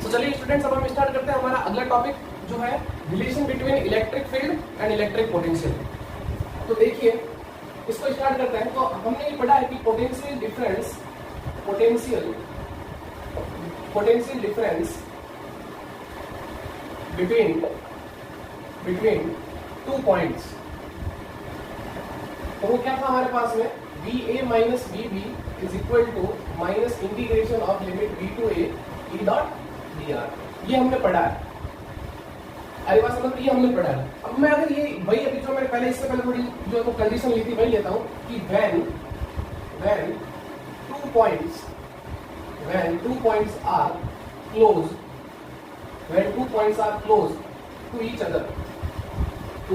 तो चलिए स्टूडेंट्स, अब हम स्टार्ट करते हैं हमारा अगला टॉपिक जो है relation between electric field and electric potential. तो देखिए इसको स्टार्ट करते हैं। तो हमने ये पढ़ा है कि potential difference between two points. तो वो क्या था हमारे पास में, VA minus VB is equal to minus integration of limit V to A E dot dr। ये हमने पढ़ा है। अरे बात समझ, ये हमने पढ़ा है। अब मैं अगर ये वही अभी जो मैंने पहले इससे पहले थोड़ी जो तो कंडीशन ली थी वही लेता हूँ कि when two points are close to each other तो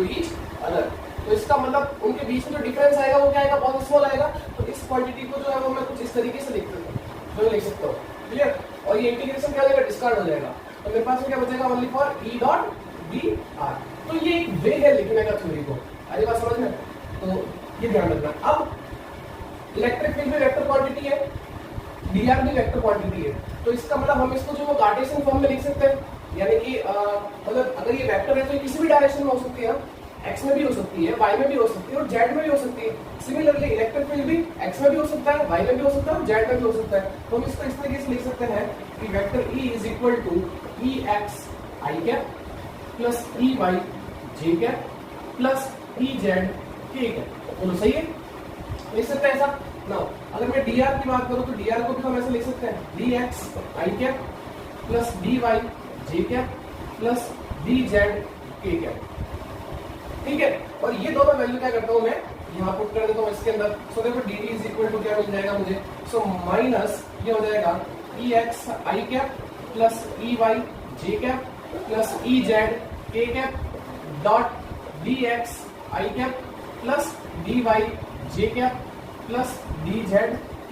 इसका मतलब उनके बीच में जो डिफरेंस आएगा वो क्या आएगा, बहुत स्मॉल आएगा। तो इस क्वांटिटी को जो है वो मैं कुछ इस तरीके से लिख सकता हूँ, क्लियर। और ये इंटीग्रेशन क्या हो जाएगा, डिस्कार्ड हो जाएगा। तो मेरे पास में क्या बचेगा, only for E dot dr। तो ये एक वे है लिखने का थ्योरी को। अरे बात समझ में, तो ये ध्यान रखना। अब इलेक्ट्रिक फील्ड भी वेक्टर क्वांटिटी है, dr भी वेक्टर क्वांटिटी है। तो इसका मतलब हम इसको जो कार्टेशियन फॉर्म में लिख सकते हैं, यानी कि मतलब अगर ये वेक्टर है तो किसी भी डायरेक्शन में हो सकती है, x में भी हो सकती है, y में भी हो सकती है और z में भी हो सकती है। सिमिलरली इलेक्ट्रिक फील्ड भी x में भी हो सकता है, y में भी हो सकता है और z में भी हो सकता है। तो हम इसको इस तरीके से लिख सकते हैं कि vector E is equal to Ex I cap plus Ey j cap plus Ez k cap. बोलो सही है, लिख सकते हैं ऐसा ना। अगर मैं dr की बात करूं तो dr को भी हम ऐसे लिख सकते हैं, Dx I cap plus Dy j cap plus Dz k cap. ठीक है, और ये दोनों वैल्यू क्या करता हूं मैं यहाँ पुट कर देता हूँ इसके अंदर। सो देखो dt इज इक्वल टू क्या मिल जाएगा मुझे, सो माइनस ये हो जाएगा Ex I cap plus Ey j cap plus Ez k cap dot Dx I cap plus Dy j cap plus Dz k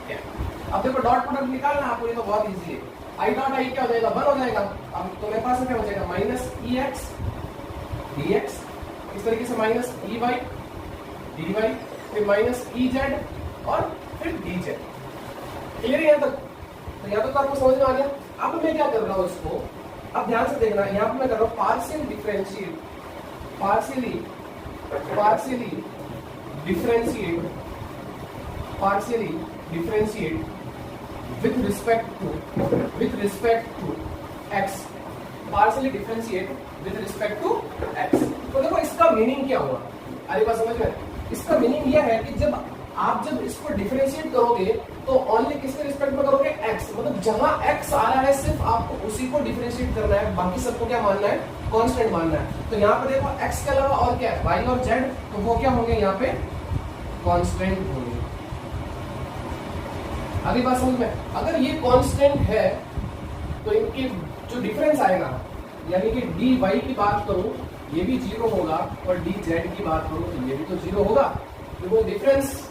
cap. अब देखो डॉट प्रोडक्ट निकालना आपको, ये तो बहुत इजी है। I डॉट I क्या हो जाएगा, 1 हो जाएगा। अब तो मेरे पास क्या हो जाएगा, माइनस Ex dx, इस तरीके से माइनस Ey dy, फिर माइनस Ez और फिर dz। क्लियर है यहाँ तक? तो यहाँ तक तो आपको समझ में आ गया। अब मैं क्या कर रहा हूँ इसको, अब ध्यान से देखना, यहाँ पे मैं कर रहा हूँ partially differentiate with respect to x, partially differentiate with respect to x। तो देखो इसका मीनिंग क्या हुआ, अरे बात समझ में। इसका मीनिंग यह है कि जब इसको डिफरेंशिएट करोगे तो ओनली किसके रिस्पेक्ट में करोगे, x। मतलब जहां x आ रहा है सिर्फ आपको उसी को डिफरेंशिएट करना है, बाकी सबको क्या मानना है, कांस्टेंट मानना है। तो यहाँ पे देखो x के अलावा और क्या है, y और z, तो वो क्या होंगे यहाँ पे, कांस्टेंट होंगे। अगली बात समझ में, अगर ये कांस्टेंट है तो इनके जो डिफरेंस आएगा, यानी कि dy की बात करूं ये भी 0 होगा और dz की बात करूं तो ये भी तो 0 होगा। देखो डिफरेंस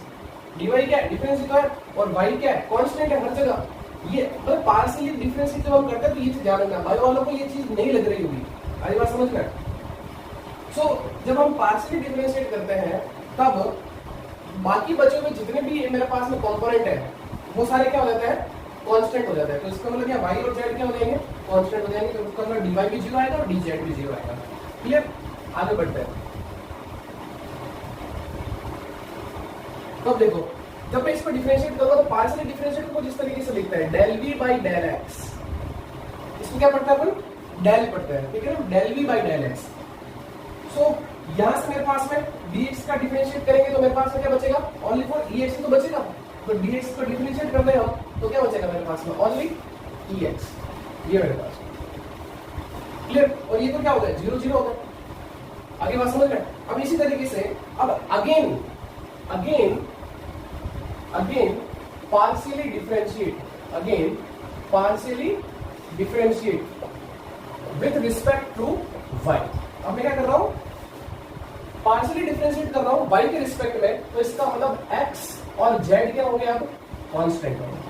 dy क्या है, डिफरेंस तो है, और y क्या है, कांस्टेंट है हर जगह। ये मतलब पार्शियली डिफरेंस जब हम करते हैं तो ये चीज ध्यान रखना, भाई वालों को ये चीज नहीं लग रही होगी। अरे बात समझ में। सो जब हम पार्शियली डिफरेंशिएट करते हैं तब बाकी बचे हुए जितने भी मेरे पास में कंपोनेंट है वो सारे क्या हो जाते हैं, कांस्टेंट हो जाता है। तो इसका मतलब क्या, y और z क्या हो जाएंगे, कांस्टेंट हो जाएंगे। तो उसका मतलब dy भी 0 आएगा और dz भी 0 आएगा। क्लियर, आगे बढ़ते हैं। तो देखो जब मैं इसको डिफरेंशिएट करूंगा तो पार्शियली डिफरेंशिएट को जिस तरीके से लिखता है, del v by del x। इसको क्या पढ़ता है अपन, del पढ़ता है, ठीक है ना, del v by del x। सो यहां से मेरे पास में dx का डिफरेंशिएट करेंगे तो मेरे पास में क्या बचेगा, ओनली फॉर ex तो बचेगा। तो dx को डिफरेंशिएट कर रहे हैं हम तो क्या बचेगा मेरे पास में, ओनली ex, ये मेरे पास। क्लियर, और ये तो क्या हो गया, 0 0 हो गया। आगे बात समझ में। अब इसी तरीके से अब again partially differentiate with respect to y। अब मैं क्या कर रहा हूं, पार्शियली डिफरेंशिएट कर रहा हूं y के रिस्पेक्ट में, तो इसका मतलब x और z क्या हो गया, अब कांस्टेंट हो गया।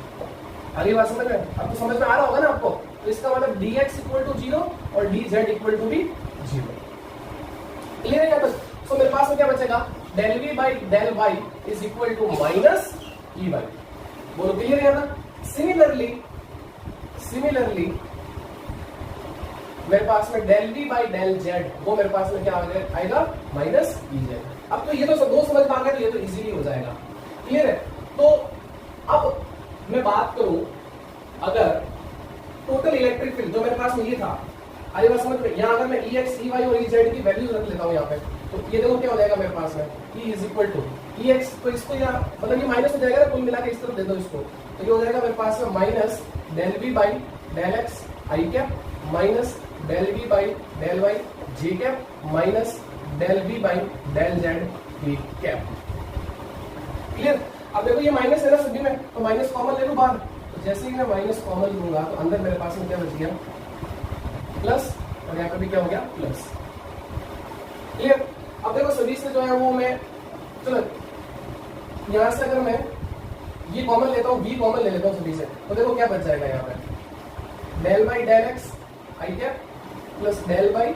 अगली बात समझ में, अब तो समझ में आ रहा होगा ना आपको। तो इसका मतलब dx इक्वल टू 0 और dz इक्वल टू भी 0। क्लियर है यहाँ तक? सो मेरे पास में क्या बचेगा, del v by del y is equal to minus Ey। बोलो क्लियर है ना। सिमिलरली मेरे पास में del V by del Z, वो मेरे पास में क्या आएगा माइनस ई जेड। अब तो ये तो दो समझ में आ गया, तो ये तो इजीली हो जाएगा। क्लियर है? तो अब मैं बात करूं, अगर टोटल इलेक्ट्रिक फील्ड जो मेरे पास में ये था, अरे बात समझ में, यहाँ अगर मैं ई एक्स ई वाई और ई जेड की वैल्यू रख लेता हूँ यहाँ पे, तो ये देखो क्या हो जाएगा मेरे पास में, E is equal to E X, तो इसको यहाँ मतलब ये माइनस हो जाएगा ना, कुल मिला के इस तरफ दे दो इसको, तो ये हो जाएगा मेरे पास में minus del V by del X I cap minus del V by del Y J cap minus del V by del Z V cap. Clear? अब देखो ये माइनस है ना सभी में, तो माइनस कॉमन ले लूं बाहर, तो जैसे ही मैं माइनस कॉमन लूंगा तो अंदर मेरे पास में क्या बच गया प्लस, और यहाँ पे भी क्या हो गया प्लस। क्लियर? अब देखो सभी से जो है वो मैं, चलो यहां से अगर मैं ये कॉमन लेता हूँ, बी कॉमन ले लेता हूँ सभी से, तो देखो क्या बच जाएगा यहाँ पे, del by del X I cap plus del by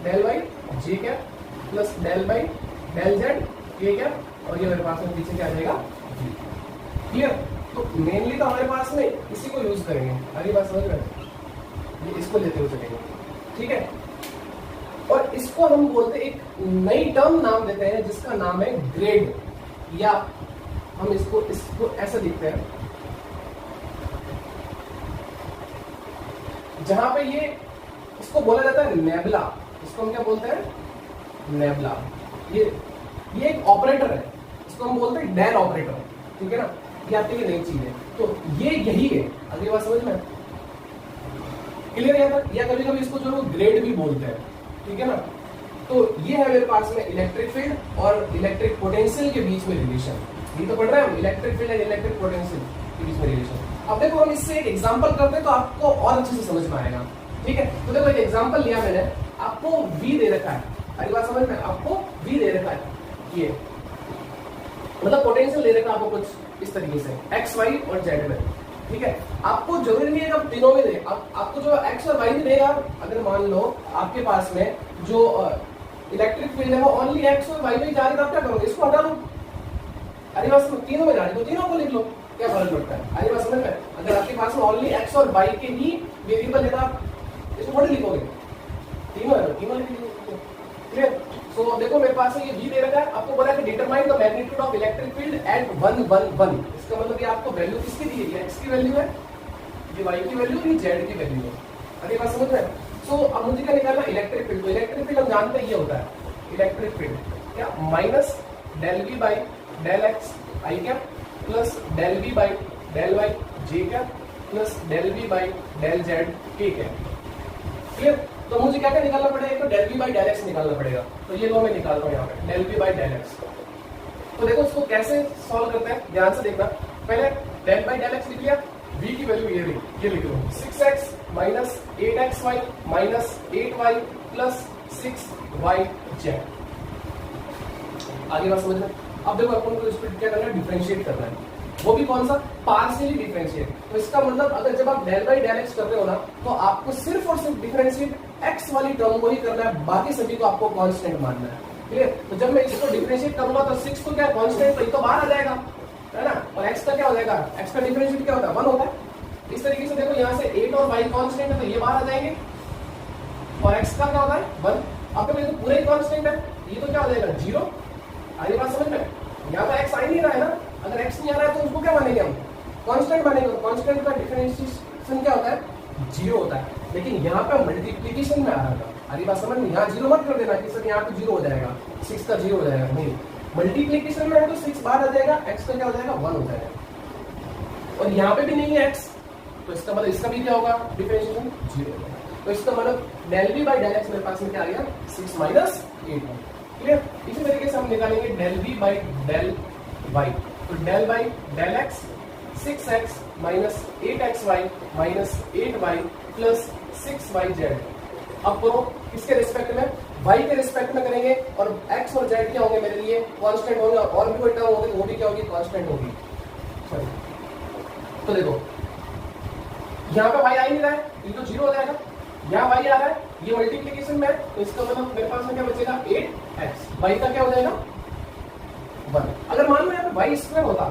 del Y J cap plus del by del Z K cap, और ये मेरे पास में पीछे क्या आ जाएगा जी। क्लियर? तो मेनली तो हमारे पास में इसी को यूज करेंगे, अगली बात समझ रहे हैं, ये इसको लेते हुए चलेंगे। ठीक है? और इसको हम बोलते हैं, एक नई टर्म नाम देते हैं जिसका नाम है ग्रेड, या हम इसको ऐसा लिखते हैं, जहां पे ये इसको बोला जाता है नेबुला, इसको हम क्या बोलते हैं नेबुला। ये एक ऑपरेटर है, इसको हम बोलते हैं डेल ऑपरेटर। ठीक है ना? ये आपके लिए नई चीज है, तो ये यही है। अगली बात समझ में क्लियर है? या कभी कभी इसको जो ग्रेड भी बोलते हैं। ठीक है ना? तो ये है मेरे पास में इलेक्ट्रिक फील्ड और इलेक्ट्रिक पोटेंशियल के बीच में रिलेशन। ये तो पढ़ रहे हैं हम, electric field and electric potential के बीच में रिलेशन। अब देखो हम इससे एक एग्जांपल करते हैं तो आपको और अच्छे से समझ में आएगा। ठीक है? तो देखो एक एग्जांपल लिया मैंने, आपको V दे रखा है, अगली बात समझ में, आपको V दे रखा है, ये मतलब पोटेंशियल दे रखा है आपको कुछ इस तरीके से एक्स वाई और जेड में। ठीक है? आपको जरूरी नहीं है कि तीनों में दे, आपको जो एक्स और वाई में देगा, अगर मान लो आपके पास में जो इलेक्ट्रिक फील्ड है वो ओनली एक्स और वाई में जा रही है, तो आप क्या करोगे, इसको हटा लो। अरे बस तीनों में जा रही है तो तीनों को लिख लो, क्या फर्क पड़ता है। अरे बस समझ में, अगर आपके पास में ओनली एक्स और वाई के ही वेरिएबल है तो आप इसको थोड़ी लिखोगे, तीनों है तो तीनों लिख लो। क्लियर? सो देखो मेरे पास ये V दे रखा है, आपको बोला कि determine the magnitude of electric field at 1 1 1। इसका मतलब ये आपको वैल्यू किसकी दी है, x की वैल्यू है, ये y की वैल्यू, ये z की वैल्यू है। अरे बात समझ में? सो अब मुझे क्या निकालना, इलेक्ट्रिक फील्ड। तो इलेक्ट्रिक फील्ड हम जानते हैं ये होता है इलेक्ट्रिक फील्ड क्या, minus del v by del X I cap plus del v by del Y J cap plus del v by del Z K cap. Clear? तो मुझे क्या क्या निकालना पड़ेगा, तो del V by del X निकालना पड़ेगा। तो ये लो मैं निकाल रहा हूँ यहाँ पे del V by del X. तो देखो इसको कैसे सॉल्व करते हैं, ध्यान से देखना। पहले डेल बाई डेल एक्स लिख लिया, v की वैल्यू ये रही, ये लिख लो 6x minus 8xy minus 8y plus 6y Z. आगे बात समझ में? अब देखो अपन को इस पर क्या करना है, डिफरेंशिएट करना है, वो भी कौन सा, पार्शियली डिफरेंशिएट। तो इसका मतलब अगर जब आप डेल बाई डेल एक्स कर रहे हो ना, तो आपको सिर्फ और सिर्फ डिफरेंशिएट एक्स वाली टर्म को ही करना है, बाकी सभी को आपको कांस्टेंट मानना है। क्लियर? तो जब मैं इसको डिफरेंशिएट करूंगा तो 6 तो क्या कांस्टेंट, तो ये तो बाहर आ जाएगा, है ना, और x का क्या हो जाएगा, x का डिफरेंशिएट क्या होता है 1 होता है। इस तरीके से देखो यहाँ से 8 और y कांस्टेंट है तो ये बाहर आ जाएंगे, और x का क्या होता है 1। अब तो पूरा ही कांस्टेंट है, ये तो क्या हो जाएगा 0। आगे बात समझ में? यहाँ तो x आ ही नहीं रहा है ना, अगर x नहीं आ रहा है तो उसको क्या मानेंगे हम, कांस्टेंट मानेंगे। कांस्टेंट का डिफरेंशिएशन क्या होता है 0 होता है, लेकिन यहाँ पे मल्टीप्लिकेशन में आ रहा था। अरे बात समझ में? यहाँ 0 मत कर देना कि सर यहाँ पे 0 हो जाएगा, 6 का 0 हो जाएगा, नहीं, मल्टीप्लिकेशन में है तो 6 बाहर आ जाएगा, x का क्या हो जाएगा 1 हो जाएगा। और यहाँ पे भी नहीं है x, तो इसका मतलब इसका भी क्या होगा, डिफरेंशिएशन 0 होगा। तो इसका मतलब del v by del X मेरे पास में क्या आ गया 6 माइनस 8। क्लियर? इसी तरीके से हम निकालेंगे del v by del y। तो del by del X 6x minus 8xy minus 8y plus 6yz। अब करो किसके रिस्पेक्ट में, y के रिस्पेक्ट में करेंगे, और x और z क्या होंगे मेरे लिए कांस्टेंट होंगे, और भी कोई टर्म होगी वो भी क्या होगी कांस्टेंट होगी। तो देखो यहाँ पे y आ ही नहीं रहा है, ये तो 0 हो जाएगा, यहाँ y आ रहा है, ये मल्टीप्लिकेशन में है, तो इसका मतलब मेरे पास में क्या बचेगा 8x, y का क्या हो जाएगा 1। अगर मान लो यहाँ पे y स्क्वायर होता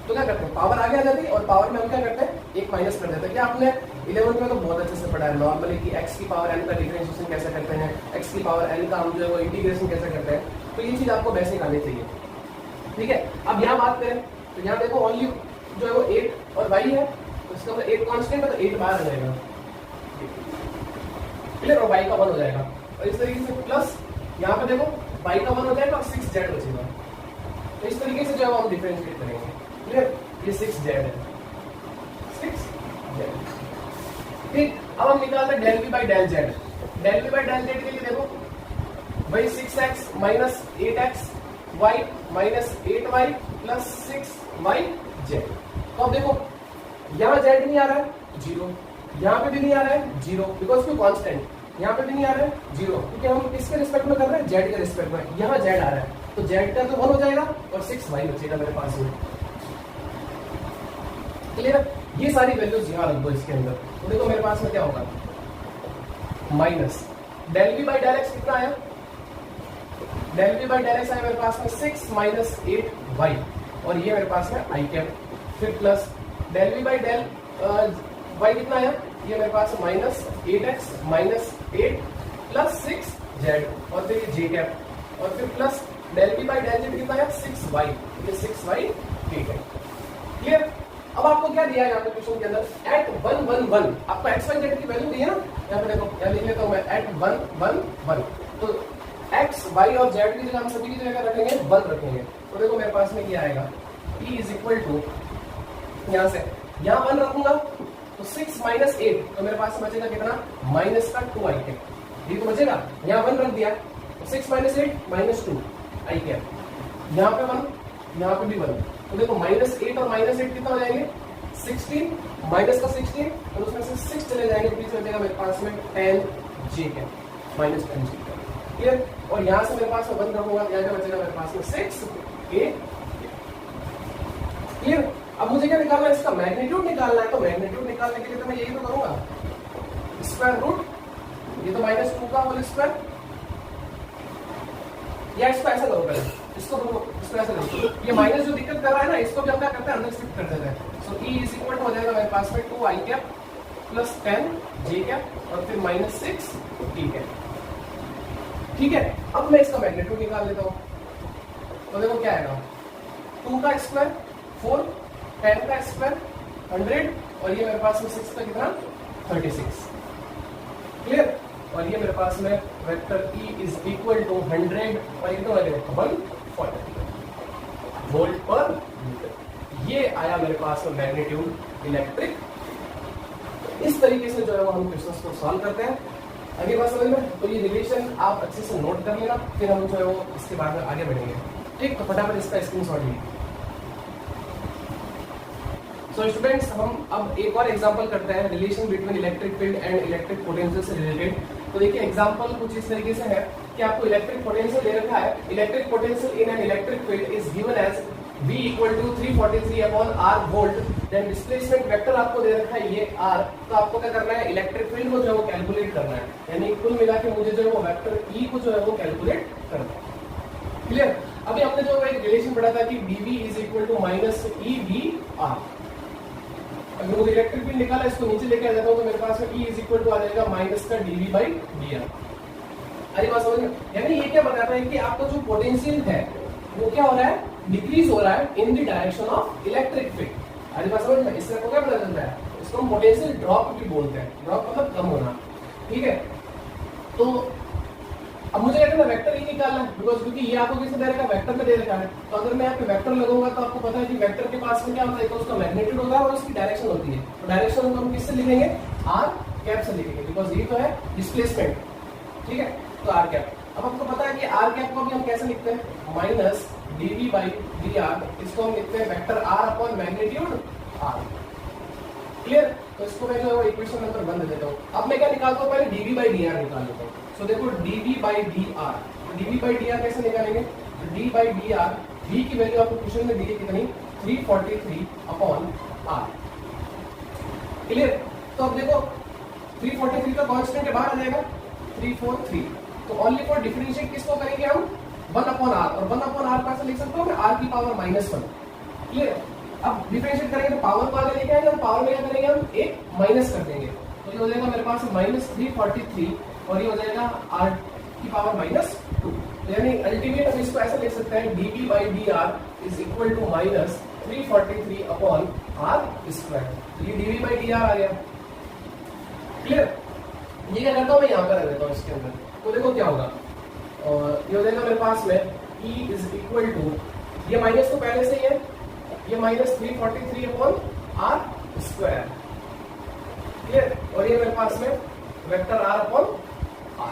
तो क्या करते हैं, पावर आगे आ जाती है और पावर में हम क्या करते हैं, एक माइनस कर देते हैं। क्या आपने 11th में तो बहुत अच्छे से पढ़ा है नॉर्मली कि x की पावर n का डिफरेंशिएशन कैसे करते हैं, x की पावर n का हम जो है वो इंटीग्रेशन कैसे करते हैं। तो ये चीज आपको बेसिक आनी चाहिए, ठीक है। अब यहाँ बात करें तो यहाँ देखो ओनली जो है वो 8 और y है, तो इसका मतलब 8 कांस्टेंट है तो 8 बाहर आ जाएगा, क्लियर, और y का 1 हो जाएगा। और इस तरीके से प्लस यहाँ पे देखो y का 1 हो जाएगा और 6z बचेगा। तो इस तरीके से जो है वो हम डिफरेंशिएट करेंगे, क्लियर। ये 6z है, 6z, ठीक। अब हम निकालते हैं del v by del z। Del v by del z के लिए देखो वही 6x minus 8x y minus 8y plus 6yz। तो अब देखो यहाँ z नहीं आ रहा है 0, यहाँ पे भी नहीं आ रहा है 0 बिकॉज कोई कांस्टेंट, यहाँ पे भी नहीं आ रहा है 0 क्योंकि हम किसके रिस्पेक्ट में कर रहे हैं, z के रिस्पेक्ट में। यहाँ z आ रहा है तो z का तो 1 हो जाएगा और 6y बचेगा मेरे पास में, क्लियर। ये सारी वैल्यूज यहाँ रख दो इसके अंदर। तो देखो मेरे पास में क्या होगा, minus del v by del x कितना आया, del v by del x आया मेरे पास में 6 माइनस 8y और ये मेरे पास में i कैप, फिर plus del v by del y कितना आया, ये मेरे पास minus 8x minus 8 plus 6z और फिर ये j कैप और फिर plus del v by del z कितना आया 6y, ये 6y, ठीक है, क्लियर। अब आपको क्या दिया है यहाँ पे क्वेश्चन के अंदर, एट 1 1 1 आपको x y z की वैल्यू दी है ना, यहाँ पे देखो यहाँ लिख लेता हूँ मैं एट 1 1 1। तो x y और z की जगह हम सभी की जगह रखेंगे 1 रखेंगे। तो देखो मेरे पास में क्या आएगा, e इज इक्वल टू यहाँ से यहाँ 1 रखूंगा तो 6 माइनस 8 तो मेरे पास बचेगा कितना, माइनस का 2i कैप, ये तो बचेगा। यहाँ 1 रख दिया 6 माइनस 8 माइनस 2i कैप, यहाँ पे 1 यहाँ पे भी 1। तो देखो माइनस 8 और माइनस 8 कितना हो जाएंगे 16, माइनस का 16 और उसमें से 6 चले जाएंगे, बीच में मेरे पास में 10j cap minus 10j cap, clear. और यहाँ से मेरे पास में 1 रखूंगा, यहाँ क्या बचेगा मेरे पास में 6a, क्लियर। अब मुझे क्या निकालना है, इसका मैग्नीट्यूड निकालना है। तो मैग्नीट्यूड निकालने के लिए तो मैं यही तो करूंगा, स्क्वायर रूट, ये तो माइनस 2 का होल स्क्वायर, या इसको ऐसा करो पहले, इसको ऐसा करो, ये माइनस जो दिक्कत कर रहा है ना इसको भी हम क्या करते हैं अंदर शिफ्ट कर देते हैं। सो e इज इक्वल टू हो जाएगा मेरे पास में 2i cap plus 10j cap और फिर माइनस 6t कैप, ठीक है। अब मैं इसका मैग्नीट्यूड निकाल लेता हूँ। तो देखो क्या आएगा, 2 का स्क्वायर 4, 10 का स्क्वायर 100 और ये मेरे पास में 6 का कितना 36, क्लियर। और ये मेरे पास में vector E is equal to 100 और कितना लगेगा 140 वोल्ट पर मीटर। ये आया मेरे पास में मैग्नीट्यूड इलेक्ट्रिक। इस तरीके से जो है वो हम क्वेश्चंस को सॉल्व करते हैं। अगली बात समझ में, तो ये रिलेशन आप अच्छे से नोट कर लेना, फिर हम जो है वो इसके बाद में आगे बढ़ेंगे, ठीक। तो फटाफट इसका स्क्रीनशॉट लीजिए। सो स्टूडेंट्स हम अब एक और एग्जांपल करते हैं relation between electric field and electric potential से रिलेटेड। तो देखिए एग्जांपल कुछ इस तरीके से है कि आपको इलेक्ट्रिक पोटेंशियल दे रखा है, electric potential in an electric field is given as V equal to 343 upon R volt, then displacement vector आपको दे रखा है ये R। तो आपको क्या करना है, इलेक्ट्रिक फील्ड को जो है वो कैलकुलेट करना है, यानी कुल मिला के मुझे जो है वो वेक्टर E को जो है वो कैलकुलेट करना है, क्लियर। अभी हमने जो एक रिलेशन पढ़ा था कि dV is equal to minus EVR। अगर मुझे इलेक्ट्रिक फील्ड निकाला, इसको नीचे लेके आ जाता हूँ तो मेरे पास में E इज इक्वल टू आ जाएगा माइनस का dV बाई dr। अरे बात समझ में, यानी ये क्या बताता है कि आपका जो पोटेंशियल है वो क्या हो रहा है, डिक्रीज हो रहा है in the direction of electric field. अरे बात समझ में, इससे आपको क्या पता चलता है, इसको हम पोटेंशियल ड्रॉप भी बोलते हैं, ड्रॉप मतलब कम होना, ठीक है। तो अब मुझे क्या करना, वेक्टर ही निकालना है, बिकॉज क्योंकि ये आपको किसी तरह का वेक्टर में दे रखा है। तो अगर मैं यहाँ पे वेक्टर लगूंगा तो आपको पता है कि वेक्टर के पास में क्या होता है, तो उसका मैग्नीट्यूड होता है और उसकी डायरेक्शन होती है। तो डायरेक्शन को हम किससे लिखेंगे, आर कैप से लिखेंगे, बिकॉज ये तो है डिस्प्लेसमेंट, ठीक है। तो आर कैप, अब आपको पता है कि आर कैप को भी हम कैसे लिखते हैं, माइनस dV बाई dr, इसको हम लिखते हैं vector r upon magnitude r, clear. तो इसको मैं जो है इक्वेशन नंबर 1 दे देता हूँ। अब मैं क्या निकालता हूँ, पहले dV बाई dr निकाल लेता हूँ। सो देखो dV by dr, dV by dr कैसे निकालेंगे, d बाई dr, v की वैल्यू आपको क्वेश्चन में दी है कितनी, 343 अपॉन r, क्लियर। तो अब देखो 343 का कांस्टेंट के बाहर आ जाएगा 343, तो ओनली फॉर डिफरेंशिएट किसको करेंगे हम, 1 अपॉन r, और 1 अपॉन r कैसे लिख सकते हो मैं, r की पावर -1, क्लियर। अब डिफरेंशिएट करेंगे तो पावर को आगे लेके आएंगे और पावर में क्या करेंगे हम एक माइनस कर देंगे, तो ये हो जाएगा मेरे पास -343 और ये हो जाएगा r की पावर -2। यानी अल्टीमेट हम इसको ऐसा लिख सकते हैं dv/dr is equal to -343 upon r square. तो ये dv/dr आ गया। क्लियर? ये क्या करता हूँ मैं यहाँ पर रख देता हूँ इसके अंदर, तो देखो क्या होगा, और ये हो जाएगा मेरे पास में E इज इक्वल टू, ये माइनस तो पहले से ही है, ये -343 अपॉन r स्क्वायर। क्लियर? और ये मेरे पास में वेक्टर r अपॉन r,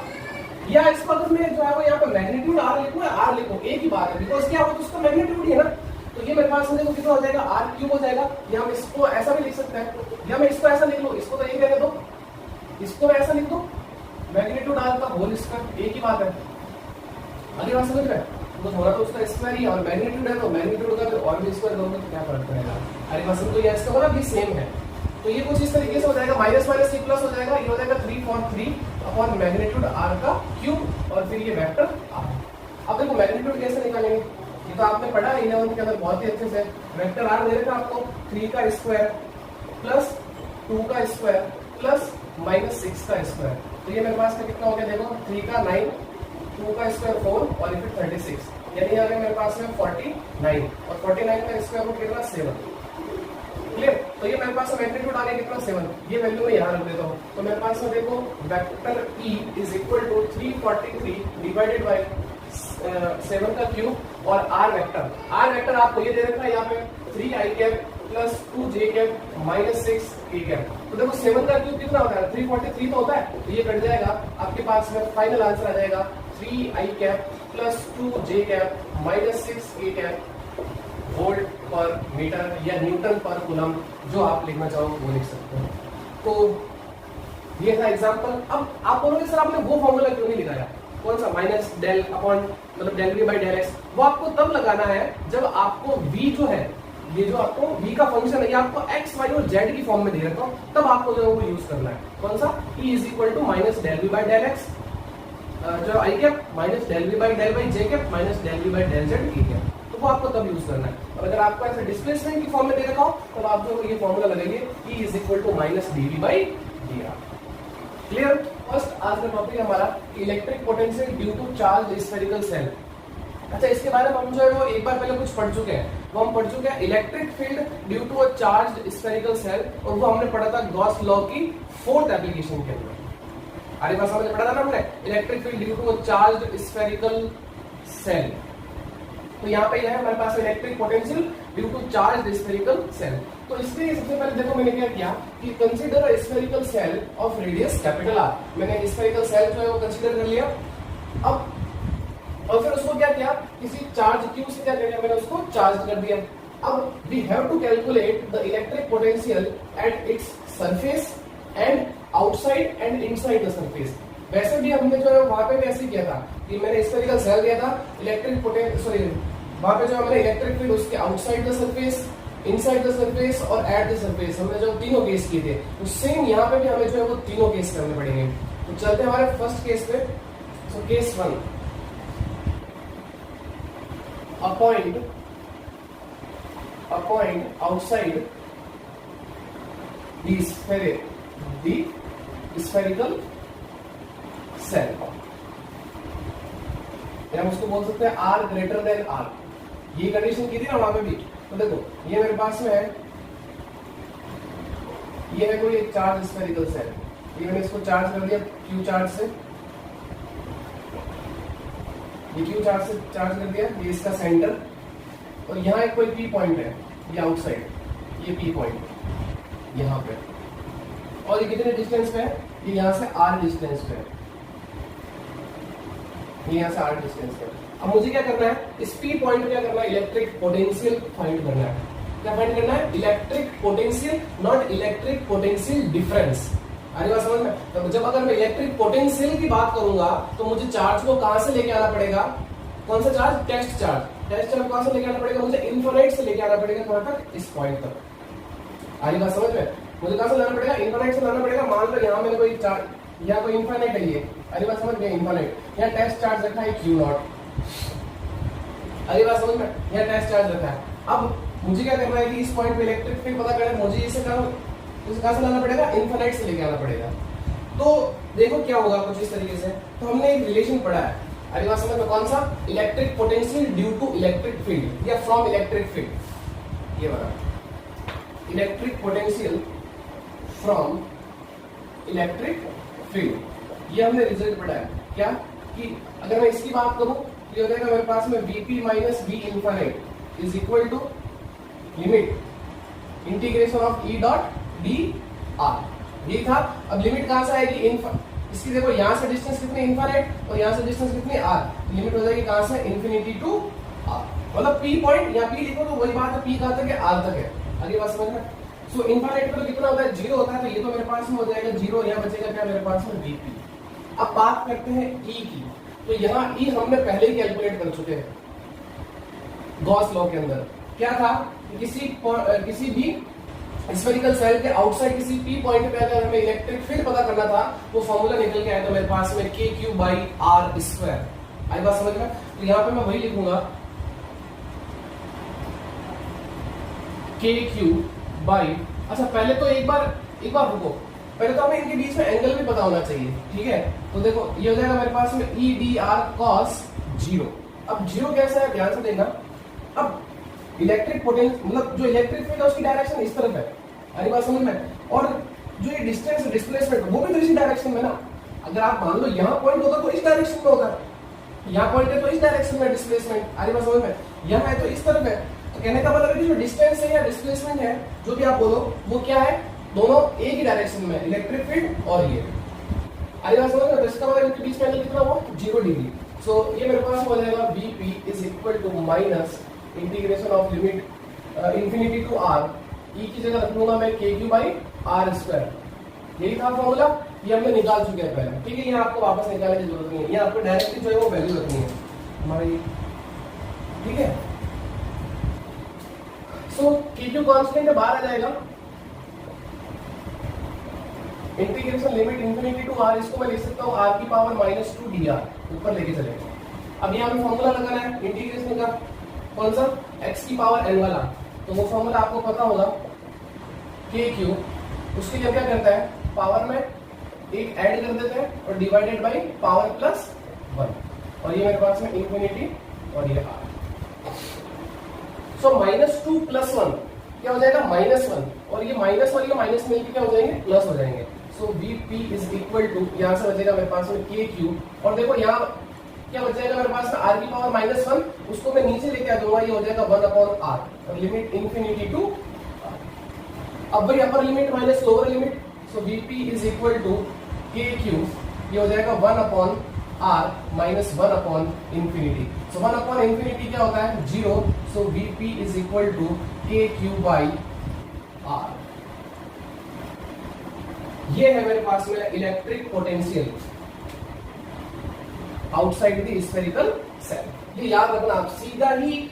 या इसको अगर मैं जो है वो यहाँ पे मैग्नीट्यूड r लिखूं या r लिखूं एक ही बात है, बिकॉज क्या हो तो उसका मैग्नीट्यूड ही है ना। तो ये मेरे पास में देखो कितना हो जाएगा, r क्यूब हो जाएगा, या हम इसको ऐसा भी लिख सकते हैं, या मैं इसको ऐसा लिख लूं, इसको तो ये रहने दो, इसको मैं ऐसा लिख दूं मैग्नीट्यूड r का होल स्क्वायर, एक ही बात है। आगे बात समझ रहे हैं? तो थोड़ा तो उसका स्क्वायर ही और मैग्नीट्यूड है, तो मैग्नीट्यूड का फिर और भी स्क्वायर दोगे तो क्या फर्क पड़ेगा। आगे बात समझ, तो ये इसका मतलब भी सेम है। तो ये कुछ इस तरीके से हो जाएगा, माइनस माइनस से प्लस हो जाएगा, ये हो जाएगा 343 अपॉन मैग्नीट्यूड r का क्यूब और फिर ये वेक्टर r। अब देखो मैग्नीट्यूड कैसे निकालेंगे, ये तो आपने पढ़ा है 11 के अंदर बहुत ही अच्छे से। वेक्टर r दे रखा आपको 3 का स्क्वायर प्लस 2 का स्क्वायर प्लस -6 का स्क्वायर, तो ये मेरे पास में कितना हो गया देखो, 3 का 9, 2 का स्क्वायर 4 और फिर 36, यानी आ गया मेरे पास में 49 और 49 का स्क्वायर रूट कितना 7। क्लियर? तो ये मेरे पास मैग्नीट्यूड आ गया कितना 7, ये वैल्यू मैं यहाँ रख देता हूँ। तो मेरे पास में देखो vector E is equal to 343 divided by 7 का क्यूब और r वेक्टर आपको ये दे रखा है यहाँ पे 3i cap plus 2j cap minus 6k cap. तो देखो 7 का क्यूब कितना होता है, 343 तो होता है, तो ये कट जाएगा, आपके पास में फाइनल आंसर आ जाएगा 3i cap plus 2j cap minus 6k cap volt पर मीटर या न्यूटन पर कूलम, जो आप लिखना चाहो वो लिख सकते हो। तो ये था एग्जांपल। अब आप बोलोगे सर आपने वो फॉर्मूला क्यों नहीं लिखाया, कौन सा माइनस डेल अपॉन मतलब del v by del X, वो आपको तब लगाना है जब आपको v जो है, ये जो आपको v का फंक्शन है ये आपको x, y और z की फॉर्म में दे रखा हो, तब आपको जो है वो यूज करना है। कौन सा, E is equal to minus del v by del x जो i cap minus del v by del by j cap minus del v by del z e cap, तो वो आपको तब यूज करना है। और अगर आपको ऐसे डिस्प्लेसमेंट की फॉर्म में दे रखा हो तब आप जो ये फॉर्मूला लगाएंगे E is equal to minus dv by dr। Clear? First आज का टॉपिक हमारा electric potential due to charge spherical shell. अच्छा, इसके बारे में हम जो है वो एक बार पहले कुछ पढ़ चुके हैं, वो हम पढ़ चुके हैं electric field due to a charge spherical shell, और वो हमने पढ़ा था गॉस लॉ की 4th एप्लीकेशन के अंदर। अरे बस हमने पढ़ा था ना हमने electric field due to a charge spherical shell. तो यहाँ पे यह है हमारे पास electric potential due to charge spherical shell. तो इसलिए सबसे पहले देखो मैंने क्या किया कि consider a spherical shell of radius capital R. मैंने स्फेरिकल सेल जो है वो कंसीडर कर लिया। अब और फिर उसको क्या किया, किसी चार्ज क्यू से क्या किया, मैंने उसको चार्ज कर दिया। अब we have to calculate the electric potential at its surface and outside and inside the surface. वैसे भी हमने जो है वहां पे भी ऐसे किया था कि मैंने स्फेरिकल सेल दिया था, इलेक्ट्रिक पोटेंशियल सॉरी वहां पे जो है मैंने इलेक्ट्रिक फील्ड उसके outside the surface, inside the surface और एट द सरफेस, हमने जो तीनों केस किए थे, तो सेम यहाँ पे भी हमें जो है वो तीनों केस करने पड़ेंगे। तो चलते हैं हमारे फर्स्ट केस पे। So case 1, a point outside the spherical cell, या हम उसको बोल सकते हैं R ग्रेटर देन R। ये कंडीशन की थी ना वहां पे भी। तो देखो ये मेरे पास में है, ये है कोई एक चार्ज स्फेरिकल सेल, ये मैंने इसको चार्ज कर दिया Q चार्ज से, ये Q चार्ज से चार्ज कर दिया, ये इसका सेंटर, और यहाँ एक कोई P पॉइंट है, ये आउटसाइड, ये P पॉइंट यहाँ पे, और ये कितने डिस्टेंस पे है, ये यहाँ से R डिस्टेंस पे है, ये यहाँ से R डिस्टेंस पे। अब मुझे क्या करना है, इस P पॉइंट पे क्या करना है, इलेक्ट्रिक पोटेंशियल फाइंड करना है। क्या फाइंड करना है, electric potential, not electric potential difference. अरे बात समझ में? तो जब अगर मैं इलेक्ट्रिक पोटेंशियल की बात करूंगा तो मुझे चार्ज को कहां से लेके आना पड़ेगा, कौन सा charge, test charge. Test charge कहां से लेके आना पड़ेगा, मुझे इन्फिनिट से लेके आना पड़ेगा कहां तक, इस पॉइंट तक। अरे बात समझ में? मुझे कहां से लाना पड़ेगा, इन्फिनिट से लाना पड़ेगा। मान लो यहाँ मैंने कोई चार्ज, यहाँ कोई इन्फिनिट है ये, अरे बात समझ में, इन्फिनिट। यहाँ टेस्ट चार्ज रखा है Q0, अरे बात समझ में, यहाँ टेस्ट चार्ज रखा है। अब मुझे क्या करना है कि इस पॉइंट पे इलेक्ट्रिक फील्ड पता करना है, मुझे इसे कहां से लाना पड़ेगा, इनफाइनाइट से लेके आना पड़ेगा। तो देखो क्या होगा कुछ इस तरीके से। तो हमने एक रिलेशन पढ़ा है, अरे बात समझ में, कौन सा, electric potential due to electric field या फ्रॉम इलेक्ट्रिक फील्ड, ये वाला electric potential from electric field, ये हमने रिजल्ट पढ़ा है। क्या कि अगर मैं इसकी बात करूं, ये हो जाएगा मेरे पास में Vp minus V infinite is equal to limit integration of E dot D R, ये था। अब लिमिट कहां से आएगी, इसकी देखो यहां से डिस्टेंस कितनी, इनफाइनाइट, और यहां से डिस्टेंस कितनी, r, लिमिट हो जाएगी कहां से, इन्फिनिटी टू r, मतलब P पॉइंट, या P लिखो तो वही बात है, P कहां तक है, r तक है, आगे बात समझ में। सो इनफाइनाइट पर कितना होता है, 0 होता है, तो ये तो मेरे पास में हो जाएगा 0, यहाँ बचेगा क्या मेरे पास में Vp। अब बात करते हैं E की, तो यहाँ E हमने पहले ही कैलकुलेट कर चुके हैं गॉस लॉ के अंदर। क्या था, किसी भी स्फेरिकल सेल के आउटसाइड किसी P पॉइंट पे अगर हमें इलेक्ट्रिक फील्ड पता करना था, वो फॉर्मूला निकल के आया था मेरे पास में KQ बाई R स्क्वायर, आई बात समझ में। तो यहाँ पे मैं वही लिखूंगा KQ बाई, अच्छा पहले तो एक बार रुको, पहले तो हमें इनके बीच में एंगल भी पता होना चाहिए, ठीक है। तो देखो ये हो जाएगा मेरे पास में E D R cos 0। अब 0 कैसा है, ध्यान से देखना। अब इलेक्ट्रिक पोटेंशियल मतलब जो इलेक्ट्रिक फील्ड है उसकी डायरेक्शन इस तरफ है, अरे बात समझ में, और जो ये डिस्टेंस डिस्प्लेसमेंट वो भी तो इसी डायरेक्शन में ना। अगर आप मान लो यहाँ पॉइंट होता तो इस डायरेक्शन में होता, यहाँ पॉइंट है तो इस डायरेक्शन में डिस्प्लेसमेंट, अरे बात समझ में, यहाँ है तो इस तरफ है। तो कहने का मतलब है कि जो डिस्टेंस है या डिस्प्लेसमेंट है, जो भी आप बोलो, वो क्या है, दोनों एक ही डायरेक्शन में, इलेक्ट्रिक फील्ड और ये, अरे बात समझ में। तो इसका मतलब इनके बीच में एंगल कितना हुआ, 0 डिग्री। सो ये मेरे पास हो जाएगा Vp is equal to minus integration of limit infinity to r, E की जगह रख लूंगा मैं KQ बाई R स्क्वायर, यही था फॉर्मूला, ये हमने निकाल चुके हैं पहले, ठीक है। यहाँ आपको वापस निकालने की जरूरत नहीं है, यहाँ आपको डायरेक्टली जो है वो वैल्यू रखनी है हमारी, ठीक है। सो KQ कांस्टेंट बाहर आ जाएगा, integration limit infinity to r, इसको मैं लिख सकता हूँ r की पावर माइनस 2 dr, ऊपर लेके चलेंगे। अब यहाँ पे फॉर्मूला लगाना है इंटीग्रेशन का, कौन सा, x की पावर n वाला, तो वो फॉर्मूला आपको पता होगा KQ, उसके लिए क्या करता है, पावर में एक ऐड कर देते हैं और डिवाइडेड बाई पावर प्लस 1, और ये मेरे पास में इंफिनिटी और ये r। सो माइनस 2 प्लस 1 क्या हो जाएगा, -1, और ये माइनस और ये माइनस मिलकर क्या हो जाएंगे, प्लस हो जाएंगे। सो Vp इज इक्वल टू, यहाँ से बचेगा मेरे पास में KQ, और देखो यहाँ क्या बच जाएगा मेरे पास में, r की पावर -1, उसको मैं नीचे लेके आ जाऊंगा, ये हो जाएगा 1/r, और लिमिट इंफिनिटी टू r। अब भाई upper limit minus lower limit, so Vp is equal to KQ, ये हो जाएगा 1/r माइनस 1/इंफिनिटी। सो 1/इंफिनिटी क्या होता है, 0। So Vp is equal to KQ by R। ये है मेरे पास में electric potential outside the spherical shell. ये याद रखना, आप सीधा ही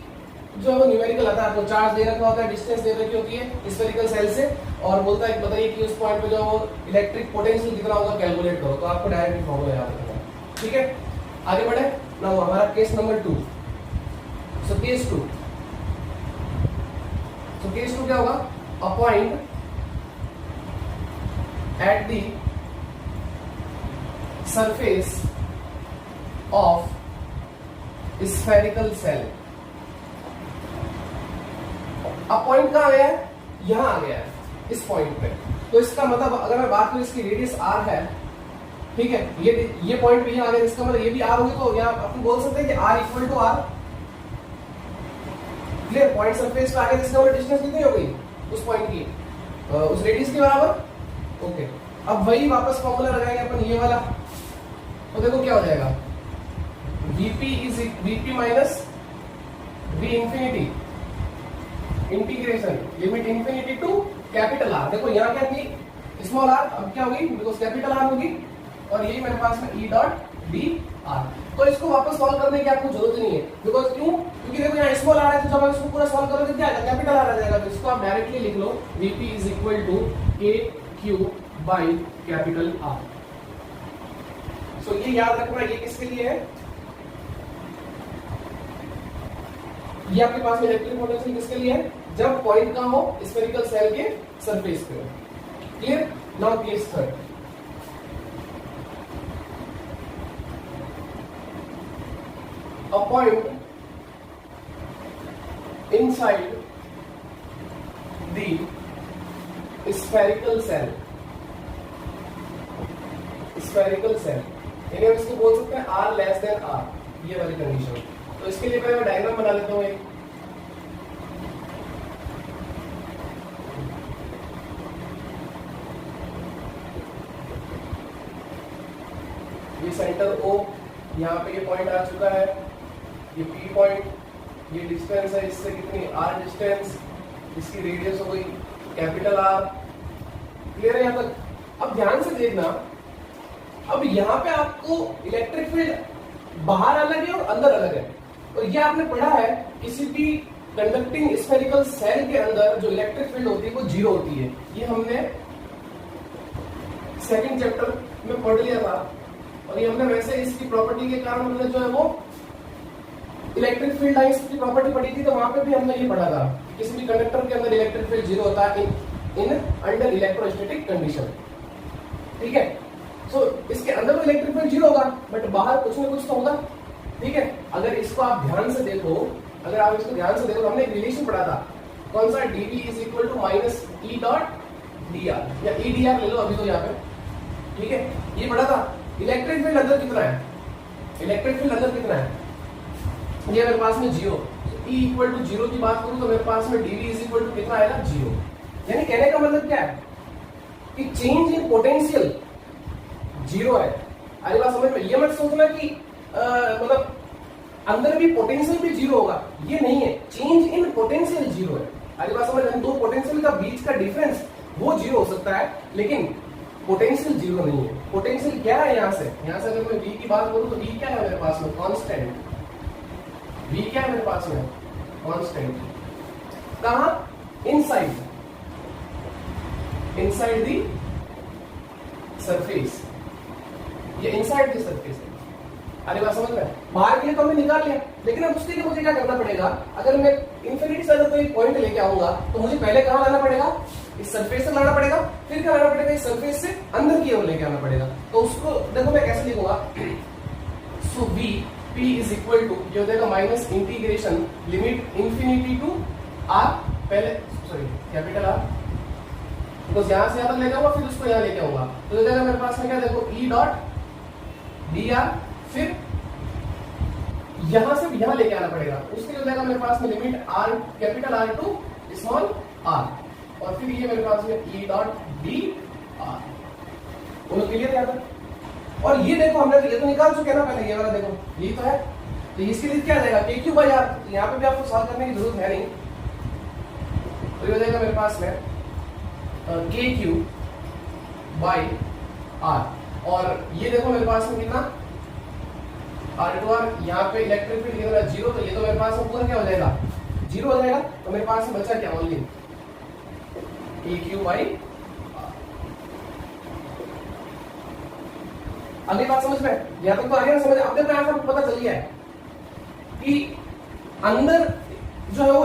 जो है न्यूमेरिकल आता है, आपको चार्ज दे रखा होता है, डिस्टेंस दे रखी होती है स्फेरिकल सेल से, और बोलता है बताइए कि उस पॉइंट पे जो वो इलेक्ट्रिक पोटेंशियल कितना होगा, कैलकुलेट करो, तो आपको डायरेक्ट फॉर्मूला याद रखना, ठीक है। आगे बढ़े ना, हमारा केस नंबर 2। सो केस 2, तो केस 2 क्या होगा, a point at the surface of spherical shell. अब पॉइंट कहां गया है, यहां आ गया है, इस पॉइंट पे। तो इसका मतलब अगर मैं बात करूं, इसकी रेडियस r है, ठीक है, ये पॉइंट पे यहां आ गया, इसका मतलब ये भी r होगी, तो यहां अपन बोल सकते हैं कि r equal to r, clear. Point surface पे आ गया, इसका मतलब डिस्टेंस कितनी हो गई उस पॉइंट की, उस रेडियस के बराबर, ओके। अब वही वापस फॉर्मूला लगाएंगे अपन ये वाला, तो देखो क्या हो जाएगा, Vp minus V infinity integration limit infinity to capital R। देखो यहाँ क्या थी, स्मॉल r, अब क्या होगी, बिकॉज कैपिटल R होगी, और यही मेरे पास में E डॉट डी आर। तो इसको वापस सॉल्व करने की आपको जरूरत नहीं है, बिकॉज क्यों, क्योंकि देखो यहाँ स्मॉल r है, तो जब आप इसको पूरा सॉल्व करोगे क्या आएगा, कैपिटल R आ जाएगा। तो इसको आप डायरेक्टली लिख लो, Vp is equal to KQ by capital R। So ये याद रखना, ये किसके लिए है, ये आपके पास में इलेक्ट्रिक पोटेंशियल किसके लिए है, जब पॉइंट कहां हो, स्फेरिकल सेल के सरफेस पे हो। Clear? Now case third, a point inside the spherical cell, spherical cell यानी हम इसको बोल सकते हैं R लेस देन R, ये वाली कंडीशन। तो इसके लिए मैं डायग्राम बना लेता हूं एक। ये सेंटर O, यहाँ पे ये पॉइंट आ चुका है, ये P पॉइंट, ये डिस्टेंस है इससे कितनी R डिस्टेंस, इसकी रेडियस हो गई कैपिटल R। क्लियर है यहाँ तक? अब ध्यान से देखना, अब यहाँ पे आपको इलेक्ट्रिक फील्ड बाहर अलग है और अंदर अलग है। और ये आपने पढ़ा है किसी भी कंडक्टिंग स्फेरिकल सेल के अंदर जो इलेक्ट्रिक फील्ड होती है वो जीरो होती है। ये हमने सेकंड चैप्टर में पढ़ लिया था। और ये हमने वैसे इसकी प्रॉपर्टी के कारण हमने जो है वो इलेक्ट्रिक फील्ड लाइंस की प्रॉपर्टी पढ़ी थी, तो वहां पे भी हमने ये पढ़ा था किसी भी कंडक्टर के अंदर इलेक्ट्रिक फील्ड जीरो होता है इन अंडर इलेक्ट्रोस्टैटिक कंडीशन। ठीक है? सो इसके अंदर तो इलेक्ट्रिक फील्ड जीरो होगा, बट बाहर कुछ ना कुछ तो होगा। ठीक है? अगर इसको आप ध्यान से देखो, अगर आप इसको ध्यान से देखो, हमने एक रिलेशन पढ़ा था, कौन सा? dv is equal to minus E dot dr, या ई dr ले लो अभी तो यहाँ पे। ठीक है? ये पढ़ा था। इलेक्ट्रिक फील्ड अंदर कितना है? इलेक्ट्रिक फील्ड अंदर कितना है? ये मेरे पास में zero, E equal to zero की बात करूं तो मेरे पास में dv इज इक्वल टू कितना आएगा? जीरो। यानी कहने का मतलब क्या है कि चेंज इन पोटेंशियल जीरो है। अरे बात समझ में? ये मत सोचना कि मतलब अंदर भी पोटेंशियल भी जीरो होगा, ये नहीं है। चेंज इन पोटेंशियल जीरो है। अरे बात समझ में? दो पोटेंशियल का बीच का डिफरेंस वो जीरो हो सकता है, लेकिन पोटेंशियल जीरो नहीं है। पोटेंशियल क्या है? यहाँ से अगर मैं v की बात करूं तो v क्या है मेरे पास में? कांस्टेंट। v क्या है मेरे पास में? कांस्टेंट। कहां? इनसाइड दी सरफेस, ये इनसाइड दी सरफेस है। अरे बात समझ में? बाहर के लिए तो हमने निकाल लिया, लेकिन अब उसके लिए मुझे क्या करना पड़ेगा? अगर मैं इन्फिनिटी से अगर कोई पॉइंट लेके आऊंगा तो मुझे पहले कहां लाना पड़ेगा? इस सरफेस से लाना पड़ेगा, फिर क्या लाना पड़ेगा? इस सरफेस से अंदर की ओर लेके आना पड़ेगा। तो उसको देखो मैं कैसे लिखूंगा। So v p is equal to, ये हो जाएगा minus integration limit infinity to r, पहले सॉरी कैपिटल R, बिकॉज यहां से यहां तक लेके आऊंगा, फिर उसको यहां लेके आऊंगा, तो हो जाएगा मेरे पास में क्या? देखो e डॉट dr, फिर यहां से यहां लेके आना पड़ेगा, उसके लिए हो जाएगा मेरे पास में limit r capital R to small r, और फिर ये मेरे पास में e डॉट dr। दोनों क्लियर है यहाँ? और ये देखो हमने तो ये तो निकाल चुके हैं ना पहले, ये वाला देखो ये तो है, तो इसके लिए क्या आ जाएगा? kq by r। यहाँ पे भी आपको सॉल्व करने की जरूरत है नहीं, तो ये हो जाएगा मेरे पास में kq बाई r। और ये देखो मेरे पास में कितना? r to r। यहाँ पे इलेक्ट्रिक फील्ड कितना? जीरो, तो ये तो मेरे पास में पूरा क्या हो जाएगा? जीरो हो जाएगा। तो मेरे पास में बचा क्या? Only kq by r। अगली बात समझ में? यहाँ तक तो आ गया ना समझ? अब देखो यहाँ पता चल गया है कि अंदर जो है वो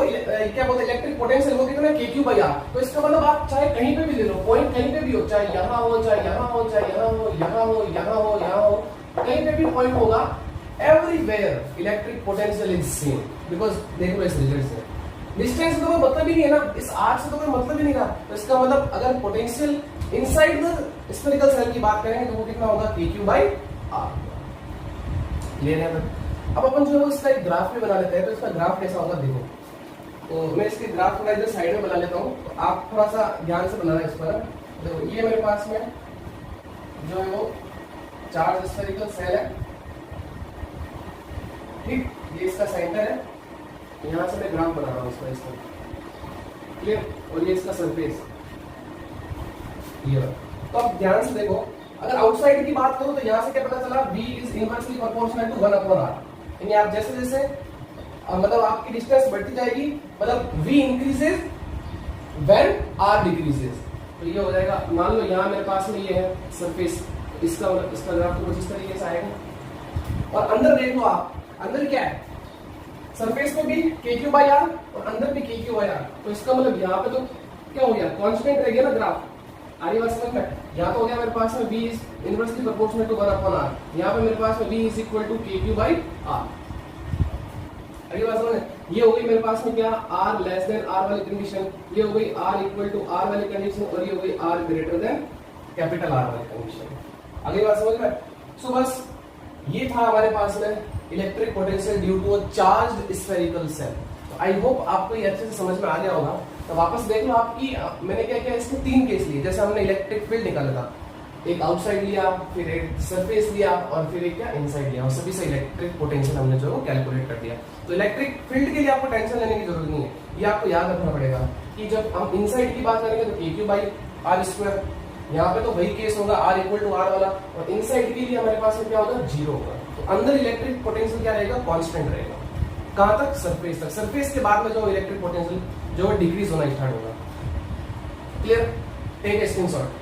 क्या बोलते हैं इलेक्ट्रिक पोटेंशियल वो कितना? kq by r। तो इसका मतलब आप चाहे कहीं पे भी ले लो, पॉइंट कहीं पे भी हो, चाहे यहाँ हो, चाहे यहाँ हो, चाहे यहाँ हो, यहाँ हो, यहाँ हो, यहाँ हो, कहीं पे भी पॉइंट होगा, everywhere electric potential is same. Because देख लो इस रिजल्ट से डिस्टेंस तो कोई मतलब ही नहीं है ना, इस r से तो कोई मतलब ही नहीं था। तो इसका मतलब अगर potential inside the spherical cell की बात करेंगे तो वो कितना होगा? kq by r। क्लियर है? अब अपन जो है इसका एक ग्राफ भी बना लेते हैं, तो इसका ग्राफ कैसा होगा देखो। तो मैं इसके ग्राफ थोड़ा इधर साइड में बना लेता हूँ, तो आप थोड़ा सा ध्यान से बनाना इस पर। देखो ये मेरे पास में जो है वो चार्ज स्फेरिकल सेल है, ठीक, ये इसका सेंटर है, यहाँ से मैं ग्राफ बना रहा हूँ इसका। क्लियर? और ये इसका सरफेस ये। तो अब ध्यान से देखो, अगर आउटसाइड की बात करूं तो यहाँ से क्या पता चला? v is inversely proportional to 1 upon r। यानी आप जैसे जैसे मतलब आपकी डिस्टेंस बढ़ती जाएगी, मतलब v increases when r decreases. तो ये हो जाएगा, मान लो यहाँ मेरे पास में ये है सरफेस, इसका ग्राफ तो कुछ इस तरीके से आएगा। और अंदर देख लो आप, अंदर क्या है? सरफेस में भी के क्यू बाई आर और अंदर भी के क्यू बाई आर, तो इसका मतलब यहाँ पे तो क्या हो गया, कांस्टेंट रह गया ना ग्राफ। आरी बात समझ में? यहाँ तो हो गया मेरे पास में v is inversely proportional to 1/r, यहाँ पे मेरे पास में v is equal to k q by r. आगे बात समझ, ये हो गई मेरे पास में क्या, r लेस देन r वाली कंडीशन, ये हो गई r इक्वल टू r वाली कंडीशन, और ये हो गई r greater than capital R वाली कंडीशन। आगे बात समझ में? सो बस ये था हमारे पास में electric potential due to a charged spherical shell. I hope आपको ये अच्छे से समझ में आ गया होगा। तो वापस देख लो आपकी, मैंने क्या किया, इसके 3 केस लिए, जैसे हमने इलेक्ट्रिक फील्ड निकाला था, एक आउटसाइड लिया, फिर एक सरफेस लिया, और फिर एक क्या इनसाइड लिया, और सभी से इलेक्ट्रिक पोटेंशियल हमने जो कैलकुलेट कर दिया। तो इलेक्ट्रिक फील्ड के लिए आपको टेंशन लेने की जरूरत नहीं है, ये आपको याद रखना पड़ेगा कि जब हम इनसाइड की बात करेंगे तो के क्यू बाई आर स्क्वायर, यहाँ पे तो वही केस होगा r इक्वल टू r वाला, और इनसाइड के लिए हमारे पास में क्या होगा, 0 होगा। तो अंदर इलेक्ट्रिक पोटेंशियल क्या रहेगा, कांस्टेंट रहेगा। कहां तक, सरफेस तक। सरफेस के बाद में जो इलेक्ट्रिक पोटेंशियल जो डिक्रीज होना स्टार्ट होगा। क्लियर? Take a screenshot.